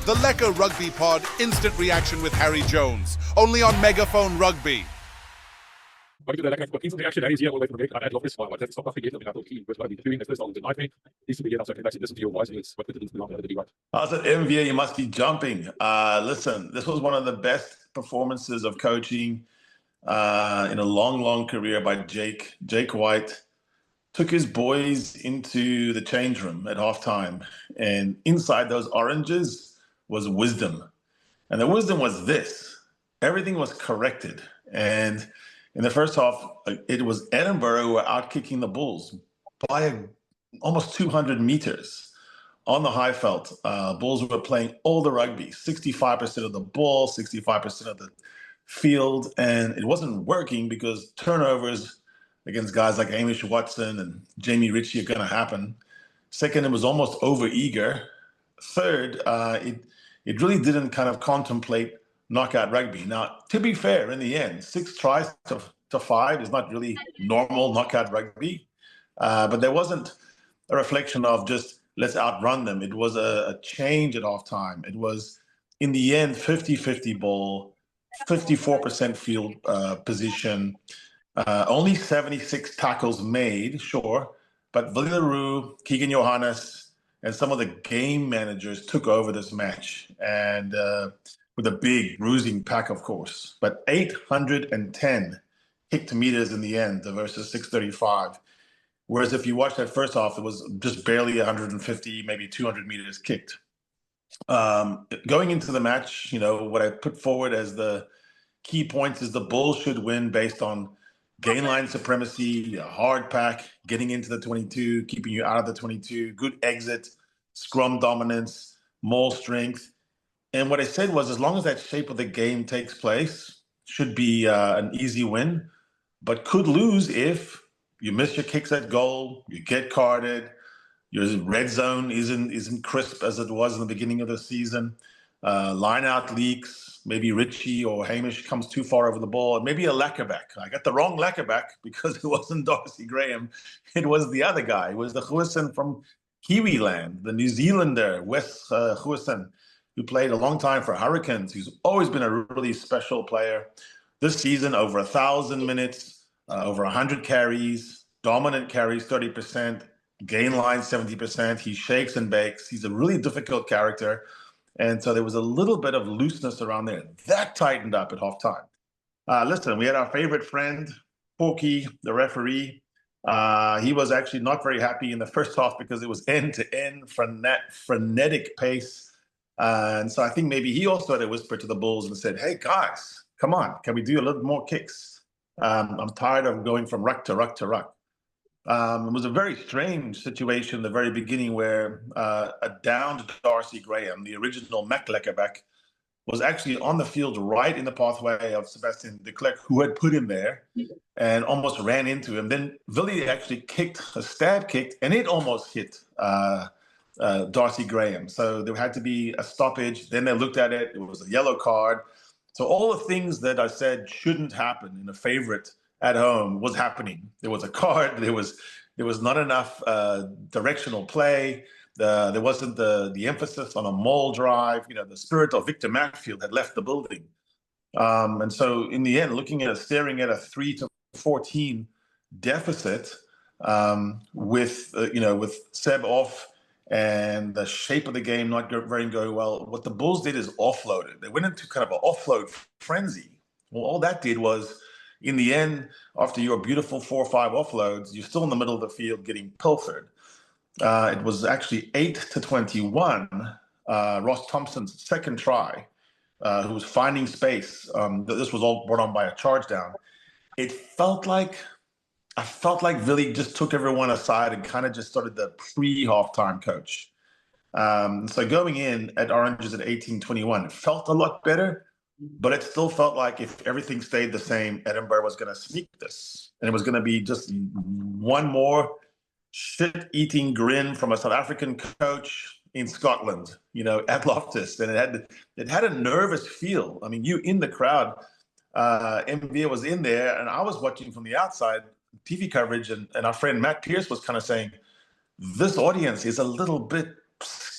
The Lekker Rugby Pod, instant reaction with Harry Jones. Only on Megafoon Rugby. Welcome to the Lekker Instant Reaction. Harry's here all the way from the break. I Loftus Versfeld. Let's stop again. I'm keen with what I've been doing. This all denied me. Needs to begin after I listen to your voice. It's what didn't belong to the right. I was at MVA, you must be jumping. Listen, this was one of the best performances of coaching in a long career by Jake. Jake White took his boys into the change room at halftime, and inside those oranges was wisdom. And the wisdom was this: everything was corrected. And in the first half, it was Edinburgh who were out kicking the Bulls by almost 200 meters on the Highveld. Bulls were playing all the rugby, 65% of the ball, 65% of the field, and it wasn't working because turnovers against guys like Hamish Watson and Jamie Ritchie are going to happen. Second, it was almost over-eager. Third, it really didn't kind of contemplate knockout rugby. Now, to be fair, in the end, 6 tries to 5 is not really normal knockout rugby, but there wasn't a reflection of just let's outrun them. It was a change at halftime. It was, in the end, 50-50 ball, 54% field position, only 76 tackles made, sure, but Villaroo, Keegan Johannes, and some of the game managers took over this match, and with a big bruising pack, of course. But 810 kicked meters in the end versus 635. Whereas if you watch that first half, it was just barely 150, maybe 200 meters kicked. Going into the match, you know, what I put forward as the key points is the Bulls should win based on gain line supremacy, a hard pack, getting into the 22, keeping you out of the 22, good exit, scrum dominance, maul strength. And what I said was, as long as that shape of the game takes place, should be an easy win, but could lose if you miss your kicks at goal, you get carded, your red zone isn't crisp as it was in the beginning of the season, line out leaks, maybe Ritchie or Hamish comes too far over the ball, and maybe a Lekkerback. I got the wrong Lekkerback because it wasn't Darcy Graham. It was the other guy. It was the Huisson from Kiwiland, the New Zealander, Wes Huisson, who played a long time for Hurricanes, who's always been a really special player. This season, over 1,000 minutes, over 100 carries, dominant carries, 30%, gain line, 70%. He shakes and bakes. He's a really difficult character. And so there was a little bit of looseness around there. That tightened up at halftime. Listen, we had our favorite friend, Porky, the referee. He was actually not very happy in the first half because it was end-to-end, frenetic pace. And so I think maybe he also had a whisper to the Bulls and said, hey, guys, come on, can we do a little more kicks? I'm tired of going from ruck to ruck to ruck. It was a very strange situation in the very beginning where a downed Darcy Graham, the original Mac Lekkerback, was actually on the field right in the pathway of Sebastian de Klerk, who had put him there, and almost ran into him. Then Villy actually kicked, a stab kicked, and it almost hit Darcy Graham. So there had to be a stoppage. Then they looked at it. It was a yellow card. So all the things that I said shouldn't happen in a favorite at home was happening. There was a card. There was not enough directional play. There wasn't the emphasis on a maul drive. You know, the spirit of Victor Matfield had left the building. And so in the end, staring at a 3-14 deficit with Seb off and the shape of the game not very well, what the Bulls did is offload it. They went into kind of an offload frenzy. Well, all that did was, in the end, after your beautiful 4 or 5 offloads, you're still in the middle of the field getting pilfered. It was actually 8-21, Ross Thompson's second try, who was finding space. This was all brought on by a charge down. I felt like Villy just took everyone aside and kind of just started the pre-halftime coach. So going in at Oranges at 18-21, it felt a lot better. But it still felt like if everything stayed the same, Edinburgh was going to sneak this. And it was going to be just one more shit-eating grin from a South African coach in Scotland, at Loftus. And it had a nervous feel. I mean, you in the crowd, MVA was in there, and I was watching from the outside TV coverage, and our friend Matt Pierce was kind of saying, this audience is a little bit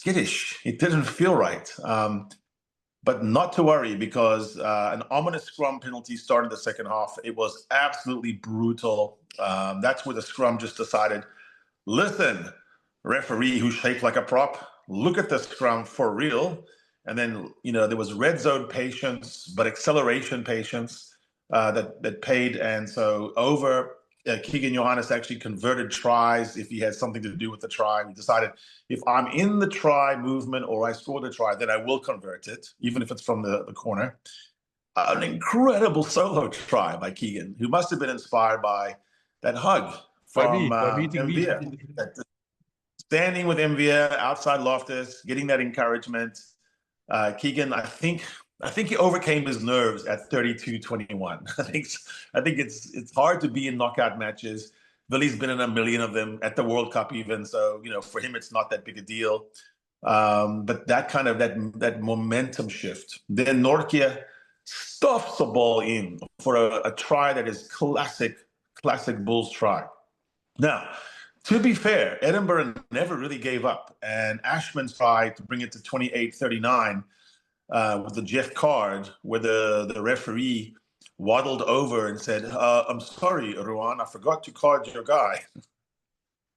skittish. It didn't feel right. But not to worry, because an ominous scrum penalty started the second half. It was absolutely brutal. That's where the scrum just decided, listen, referee who's shaped like a prop, look at the scrum for real. And then, there was red zone patience, but acceleration patience that paid. And so Keegan Johannes actually converted tries if he had something to do with the try. We decided, if I'm in the try movement or I score the try, then I will convert it, even if it's from the corner. An incredible solo try by Keegan, who must have been inspired by that hug from Mvia. Standing with Mvia outside Loftus, getting that encouragement. Keegan, I think he overcame his nerves at 32-21. I think it's hard to be in knockout matches. Billy's been in a million of them at the World Cup even, so for him it's not that big a deal. But that kind of that momentum shift. Then Norkia stuffs the ball in for a try that is classic Bulls try. Now, to be fair, Edinburgh never really gave up, and Ashman's try to bring it to 28-39 with the Jeff card, where the referee waddled over and said, I'm sorry, Ruan, I forgot to card your guy.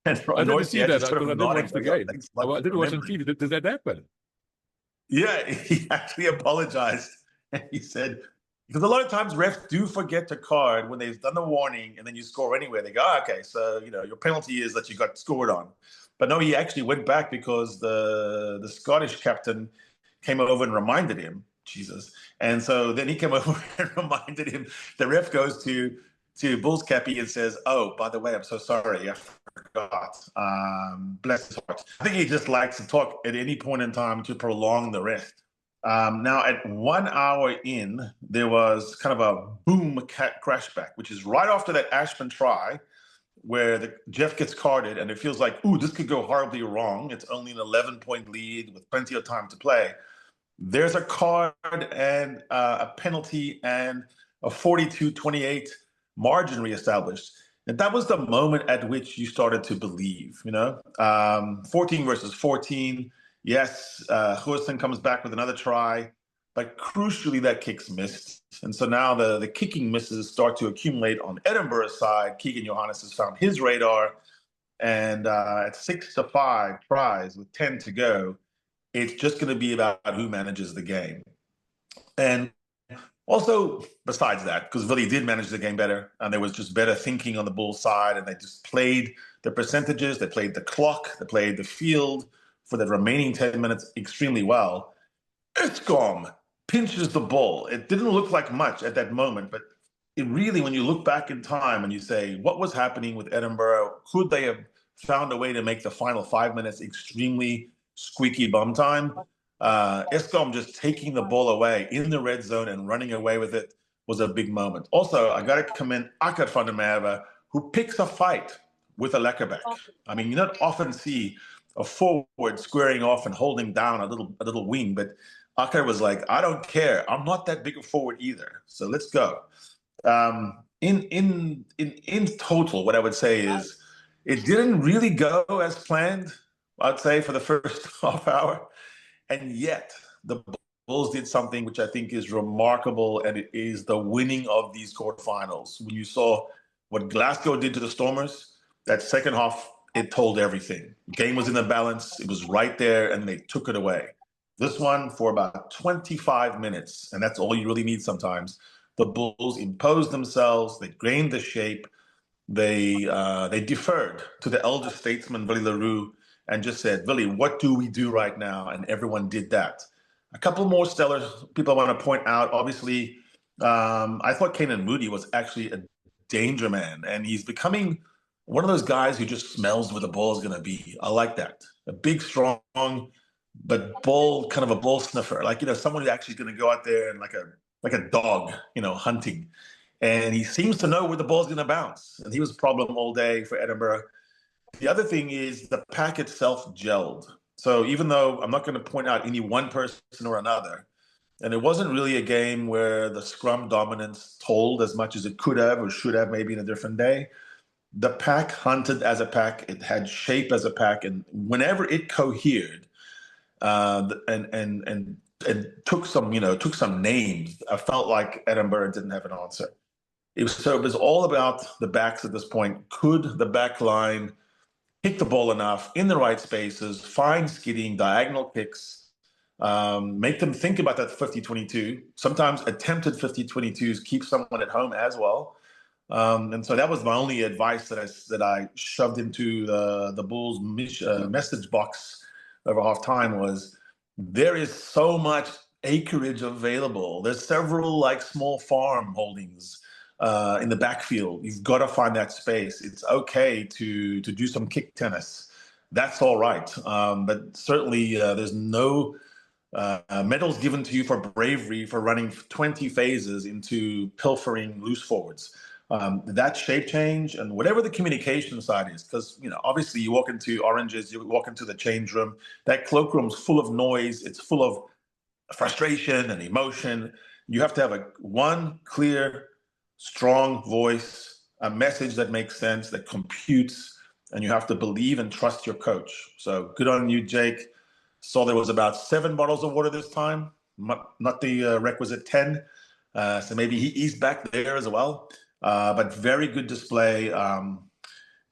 And I didn't see that because I didn't watch the game. Like I didn't watch on TV. Did that happen? Yeah, he actually apologized. And he said, because a lot of times refs do forget to card when they've done the warning and then you score anyway. They go, okay, so, your penalty is that you got scored on. But no, he actually went back because the Scottish captain came over and reminded him, Jesus. And so then he came over and reminded him. The ref goes to Bulls Cappy and says, oh, by the way, I'm so sorry. I forgot. Bless his heart. I think he just likes to talk at any point in time to prolong the rest. Now, at 1 hour in, there was kind of a boom crashback, which is right after that Ashman try, where Jeff gets carded, and it feels like, ooh, this could go horribly wrong. It's only an 11-point lead with plenty of time to play. There's a card and a penalty and a 42-28 margin reestablished. And that was the moment at which you started to believe, 14 versus 14. Yes, Goosen comes back with another try, but crucially that kick's missed. And so now the kicking misses start to accumulate on Edinburgh's side. Keegan Johannes has found his radar. And at 6-5 tries with 10 to go, it's just going to be about who manages the game. And also, besides that, because Willie did manage the game better, and there was just better thinking on the Bulls side, and they just played the percentages, they played the clock, they played the field for the remaining 10 minutes extremely well. Eskom pinches the ball. It didn't look like much at that moment, but it really, when you look back in time and you say, what was happening with Edinburgh? Could they have found a way to make the final 5 minutes extremely squeaky bum time? Eskom just taking the ball away in the red zone and running away with it was a big moment. Also, I got to commend Akkad van der Merwe, who picks a fight with a Lekkerback. I mean, you don't often see a forward squaring off and holding down a little wing, but Akkad was like, I don't care. I'm not that big a forward either. So let's go. In total, what I would say is it didn't really go as planned, I'd say, for the first half hour. And yet the Bulls did something which I think is remarkable, and it is the winning of these quarterfinals. When you saw what Glasgow did to the Stormers, that second half, it told everything. The game was in the balance. It was right there, and they took it away. This one, for about 25 minutes, and that's all you really need sometimes, the Bulls imposed themselves. They gained the shape. They deferred to the elder statesman, Willie Leroux, and just said, Willie, what do we do right now? And everyone did that. A couple more stellar people I want to point out. Obviously, I thought Keenan Moody was actually a danger man, and he's becoming one of those guys who just smells where the ball is going to be. I like that. A big, strong, but kind of a ball sniffer. Like, someone who's actually going to go out there and like a dog, hunting. And he seems to know where the ball's going to bounce. And he was a problem all day for Edinburgh. The other thing is the pack itself gelled. So even though I'm not going to point out any one person or another, and it wasn't really a game where the scrum dominance told as much as it could have or should have maybe in a different day, the pack hunted as a pack. It had shape as a pack. And whenever it cohered, and took some names. I felt like Edinburgh didn't have an answer. It was all about the backs at this point. Could the back line kick the ball enough in the right spaces, find skidding, diagonal kicks, make them think about that 50-22. Sometimes attempted 50-22s keep someone at home as well. And so that was my only advice that I shoved into the Bulls message box over half time was there is so much acreage available. There's several like small farm holdings in the backfield. You've got to find that space. It's okay to do some kick tennis. That's all right. But certainly there's no medals given to you for bravery for running 20 phases into pilfering loose forwards. That shape change and whatever the communication side is, because obviously you walk into Oranges, you walk into the change room, that cloakroom's full of noise, it's full of frustration and emotion. You have to have one clear, strong voice, a message that makes sense, that computes, and you have to believe and trust your coach. So good on you, Jake. Saw there was about 7 bottles of water this time, not the requisite 10. So maybe he's back there as well. But very good display.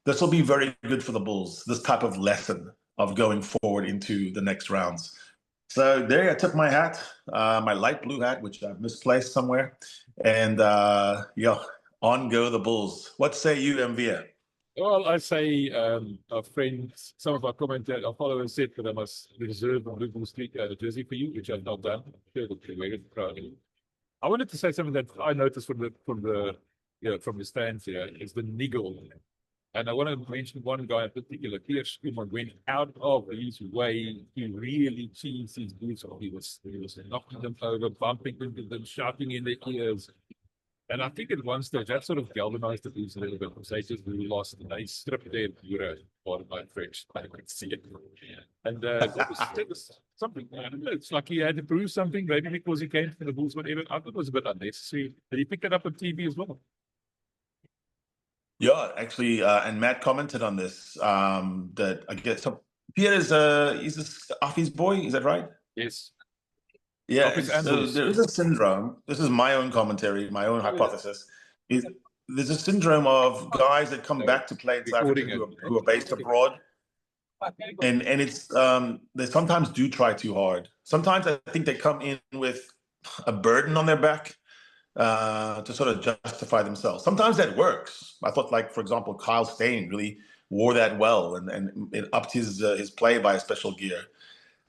This will be very good for the Bulls, this type of lesson of going forward into the next rounds. So there I took my hat, my light blue hat, which I've misplaced somewhere. And on go the Bulls. What say you, MVA? Well, I say our friends, some of our commentators, our followers said that I must reserve a Blue Street jersey for you, which I've not done. I'm sure it'll be very proud of you. I wanted to say something that I noticed from the stands here is the niggle. And I want to mention one guy in particular, Peter Schoeman, went out of his way to really cheese his boots off. He was knocking them over, bumping into them, shouting in their ears. And I think at one stage that sort of galvanized the Blues a little bit. They just really lost and they stripped their bureau, pardon my French, I could see it. And it was something, I don't know, it's like he had to prove something, maybe because he came from the Bulls, whatever. I thought it was a bit unnecessary. But he picked it up on TV as well. Yeah, actually, and Matt commented on this, that I guess, so Pierre is he's off his boy, is that right? Yes. Yeah, so there is a syndrome. This is my own commentary, my own hypothesis. There's a syndrome of guys that come back to play in South Africa who are based abroad. And it's they sometimes do try too hard. Sometimes I think they come in with a burden on their back to sort of justify themselves. Sometimes that works. I thought, like, for example, Kyle Stain really wore that well and it upped his play by a special gear.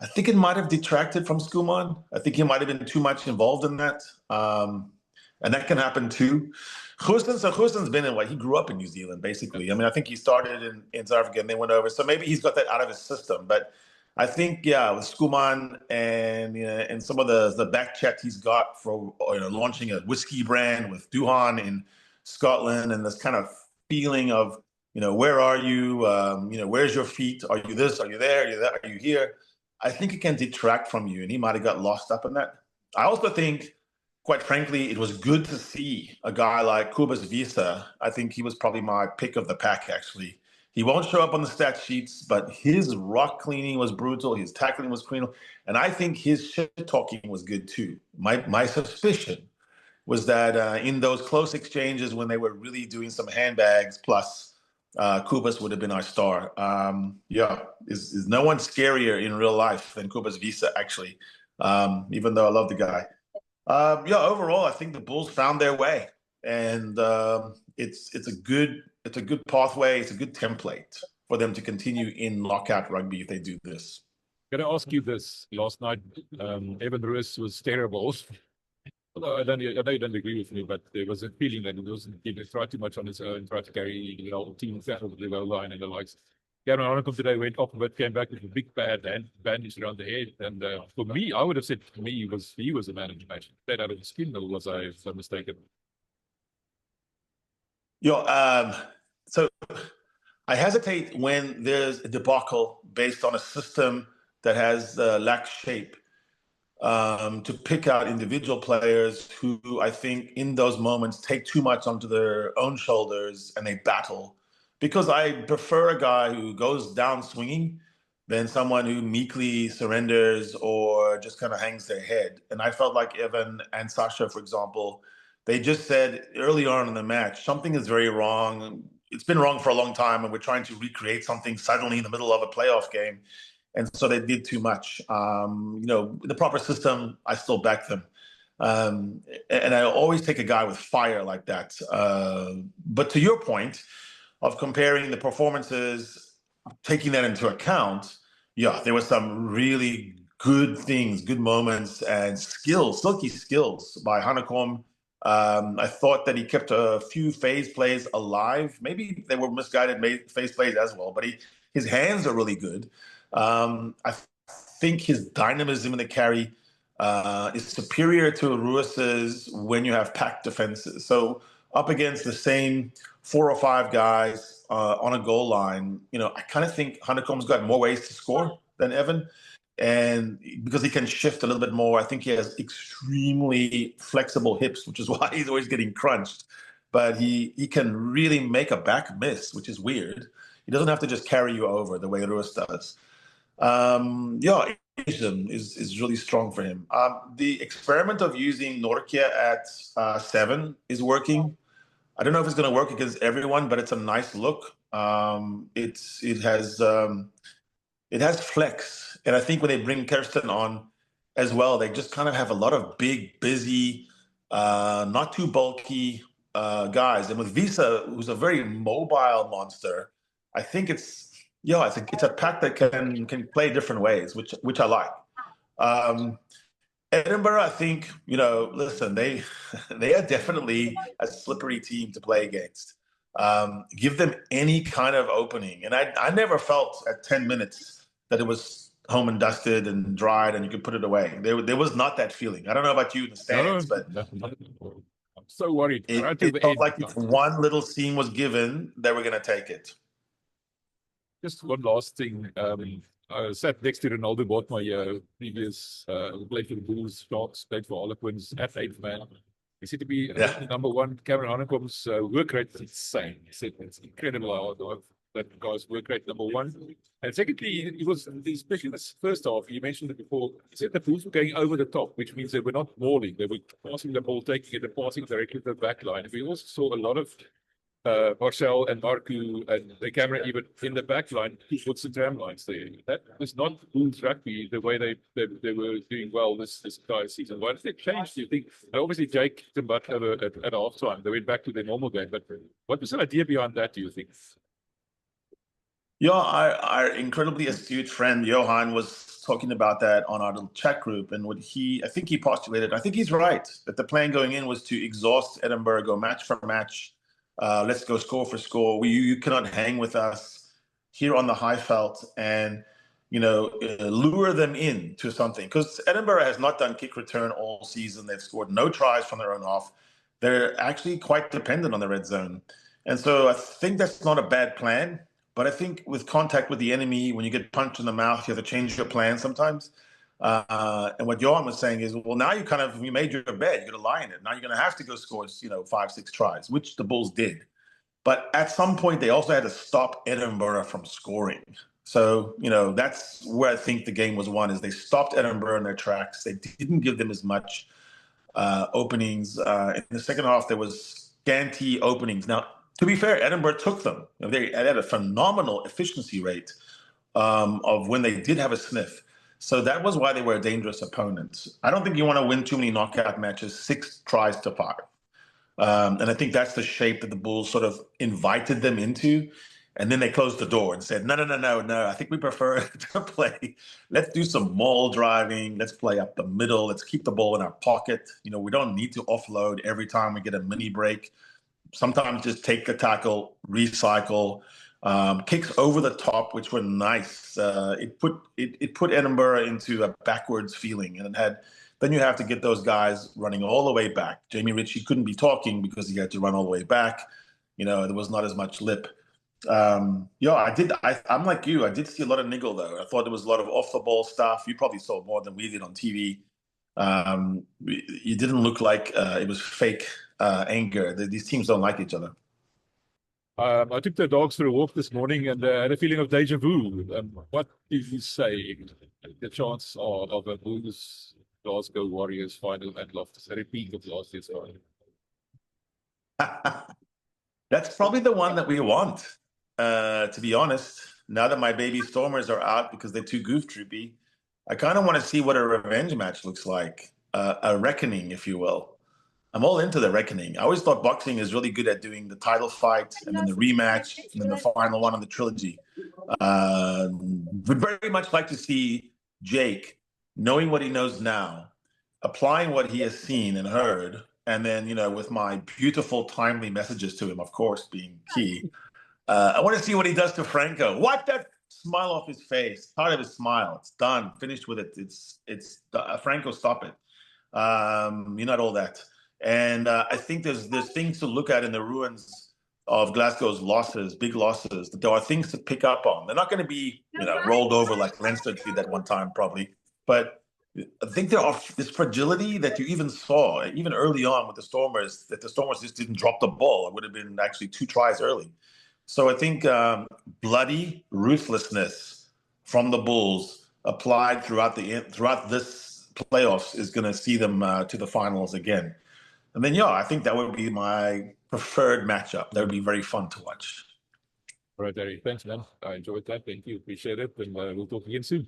I think it might have detracted from Schoeman. I think he might have been too much involved in that. And that can happen too. Goosen's been in he grew up in New Zealand, basically. I mean, I think he started in South Africa and then went over. So maybe he's got that out of his system. But I think, with Schoeman and some of the back chat he's got for launching a whiskey brand with Duhan in Scotland and this kind of feeling of, where are you? Where's your feet? Are you this? Are you there? Are you that? Are you here? I think it can detract from you, and he might have got lost up in that. I also think, quite frankly, it was good to see a guy like Cobus Wiese. I think he was probably my pick of the pack, actually. He won't show up on the stat sheets, but his rock cleaning was brutal. His tackling was clean. And I think his shit-talking was good, too. My suspicion was that in those close exchanges when they were really doing some handbags, plus Cobus would have been our star. Is no one scarier in real life than Cobus Wiese, actually, even though I love the guy. Overall, I think the Bulls found their way, and it's a good pathway. It's a good template for them to continue in lockout rugby if they do this. I'm going to ask you this. Last night, Evan Roos was terrible. Although I know you don't agree with me, but there was a feeling that he tried too much on his own, tried to carry the whole team settled the goal line and the likes. Gavin Arnakom today went off, but came back with a big bandage around the head. And for me, I would have said to me he was the man of the match. That out of the skin, or was I mistaken? So I hesitate when there's a debacle based on a system that has lack shape. To pick out individual players who I think in those moments take too much onto their own shoulders and they battle. Because I prefer a guy who goes down swinging than someone who meekly surrenders or just kind of hangs their head. And I felt like Evan and Sasha, for example, they just said early on in the match, something is very wrong. It's been wrong for a long time, and we're trying to recreate something suddenly in the middle of a playoff game. And so they did too much. The proper system, I still back them. And I always take a guy with fire like that. But to your point of comparing the performances, taking that into account, yeah, there were some really good things, good moments, and skills, silky skills by Hanekom. I thought that he kept a few phase plays alive. Maybe they were misguided phase plays as well, but his hands are really good. I think his dynamism in the carry is superior to Ruiz's when you have packed defenses. So up against the same 4 or 5 guys on a goal line, I kind of think Hanekom's got more ways to score than Evan. And because he can shift a little bit more, I think he has extremely flexible hips, which is why he's always getting crunched. But he can really make a back miss, which is weird. He doesn't have to just carry you over the way Ruiz does. Asian is really strong for him. The experiment of using Norkia at 7 is working. I don't know if it's going to work against everyone, but it's a nice look. It has flex, and I think when they bring Kirsten on as well, they just kind of have a lot of big, busy, not too bulky guys. And with Visa, who's a very mobile monster, I think it's a pack that can play different ways, which I like. Edinburgh, I think, listen, they are definitely a slippery team to play against. Give them any kind of opening. And I never felt at 10 minutes that it was home and dusted and dried and you could put it away. There was not that feeling. I don't know about you in the stands, but I'm so worried. It felt like if one little seam was given, they were going to take it. Just one last thing. I sat next to Ronaldo, bought my previous played for the Bulls, Sharks, played for Harlequins at 8th man. He said to be number one. Cameron Hanekom's work rate is insane. He said it's incredible how that guy's work rate, number one. And secondly, he was, especially in the first half, you mentioned it before, he said the Bulls were going over the top, which means they were not mauling. They were passing the ball, taking it, and passing directly to the back line. We also saw a lot of Marcel and Marku and the camera even in the back line towards the tram lines there. That was not Bulls rugby the way they were doing well this entire season. Why did they change, do you think? And obviously Jake kicked them butt at half time. They went back to their normal game. But what was the idea behind that, do you think? Yeah, our incredibly astute friend Johan was talking about that on our little chat group, and I think he postulated, I think he's right, that the plan going in was to exhaust Edinburgh, go match for match. Let's go score for score. You cannot hang with us here on the high felt and, lure them into something. Because Edinburgh has not done kick return all season. They've scored no tries from their own half. They're actually quite dependent on the red zone. And so I think that's not a bad plan. But I think with contact with the enemy, when you get punched in the mouth, you have to change your plan sometimes. And what Johan was saying is, well, now you made your bed, you're going to lie in it. Now you're going to have to go score, 5-6 tries, which the Bulls did. But at some point, they also had to stop Edinburgh from scoring. So, that's where I think the game was won, is they stopped Edinburgh in their tracks. They didn't give them as much openings. In the second half, there was scanty openings. Now, to be fair, Edinburgh took them. They had a phenomenal efficiency rate of when they did have a sniff. So that was why they were a dangerous opponent. I don't think you want to win too many knockout matches, 6 tries to 5. And I think that's the shape that the Bulls sort of invited them into. And then they closed the door and said, no. I think we prefer to play. Let's do some maul driving. Let's play up the middle. Let's keep the ball in our pocket. We don't need to offload every time we get a mini break. Sometimes just take the tackle, recycle, kicks over the top, which were nice. It put Edinburgh into a backwards feeling, and then you have to get those guys running all the way back. Jamie Ritchie couldn't be talking because he had to run all the way back. There was not as much lip. I'm like you. I did see a lot of niggle though. I thought there was a lot of off the ball stuff. You probably saw more than we did on TV. You didn't look like it was fake anger. These teams don't like each other. I took the dogs for a walk this morning and had a feeling of deja vu. What do you say the chance of a Blues Glasgow Warriors final at Loftus, a repeat of last year's final? That's probably the one that we want, to be honest. Now that my baby Stormers are out because they're too goof troopy, I kind of want to see what a revenge match looks like, a reckoning, if you will. I'm all into the reckoning. I always thought boxing is really good at doing the title fight and then the rematch and then the final one on the trilogy. Would very much like to see Jake, knowing what he knows now, applying what he has seen and heard, and then, with my beautiful, timely messages to him, of course, being key. I want to see what he does to Franco. Wipe that smile off his face. Part of his smile. It's done. Finished with it. It's Franco, stop it. You're not all that. And I think there's things to look at in the ruins of Glasgow's losses, big losses. That there are things to pick up on. They're not going to be, rolled over like Leinster did that one time, probably. But I think there are this fragility that you even saw, even early on with the Stormers, that the Stormers just didn't drop the ball. It would have been actually 2 tries early. So I think bloody ruthlessness from the Bulls applied throughout this playoffs is going to see them to the finals again. And then, I think that would be my preferred matchup. That would be very fun to watch. All right, Harry. Thanks, man. I enjoyed that. Thank you. Appreciate it. And we'll talk again soon.